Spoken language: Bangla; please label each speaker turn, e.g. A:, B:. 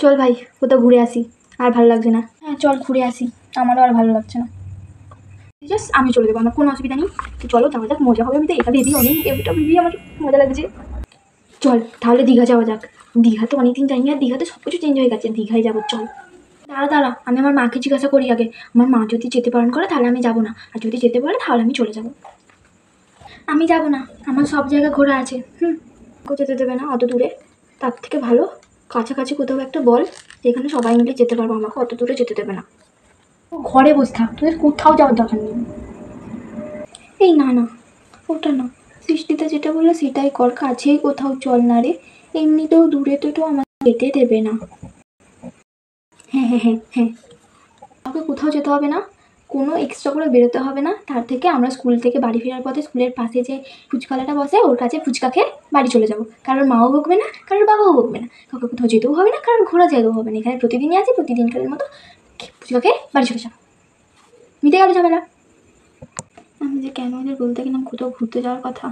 A: চল ভাই কোথাও ঘুরে আসি, আর ভালো লাগছে না। হ্যাঁ চল ঘুরে আসি, আমারও আর ভালো লাগছে না। জাস্ট আমি চলে যাবো, আমার কোনো অসুবিধা নেই। তো চলো যাওয়া যাক, মজা হবে। আমি তো এটা ভেবেই আমার মজা লাগছে। চল তাহলে দীঘা যাওয়া যাক। দীঘা তো অনেকদিন যাইনি, আর দীঘাতে সব কিছু চেঞ্জ হয়ে গেছে, দীঘায় যাবো চল। দাঁড়া আমি আমার মাকে জিজ্ঞাসা করি আগে। আমার মা যদি যেতে বারণ করে তাহলে আমি যাবো না, আর যদি যেতে বলে তাহলে আমি চলে যাবো। আমি যাবো না, আমার সব জায়গা ঘোরা আছে। কোথাও যেতে দেবে না অত দূরে, তার থেকে ভালো কাছাকাছি কোথাও একটা বল যেখানে সবাই মিলে যেতে পারবো। আমাকে অত দূরে যেতে দেবে না, ঘরে বসে থাক, তোদের কোথাও যাওয়ার দরকার নেই। এই না ওটা না, সৃষ্টিতে যেটা বললো সেটাই কর, কাছেই কোথাও চল না রে, এমনিতেও দূরে তো আমাকে যেতে দেবে না। হ্যাঁ কাউকে কোথাও যেতে হবে না, কোনো এক্সট্রা করে বেরোতে হবে না। তার থেকে আমরা স্কুল থেকে বাড়ি ফেরার পথে স্কুলের পাশে যে ফুচকালাটা বসে ওর কাছে ফুচকা খেয়ে বাড়ি চলে যাবো। কারোর মাও বকবে না, কারোর বাবাও বকবে না, কাউকে কোথাও যেতেও হবে না, কারোর ঘোরা জায়গাও হবে না। এখানে প্রতিদিনই আছে, প্রতিদিনকারের মতো ফুচকা খেয়ে বাড়ি চলে যাবো, মিটে গেল ঝামেলা। আমি যে কেন ওদের বলতে গেলাম কোথাও ঘুরতে যাওয়ার কথা।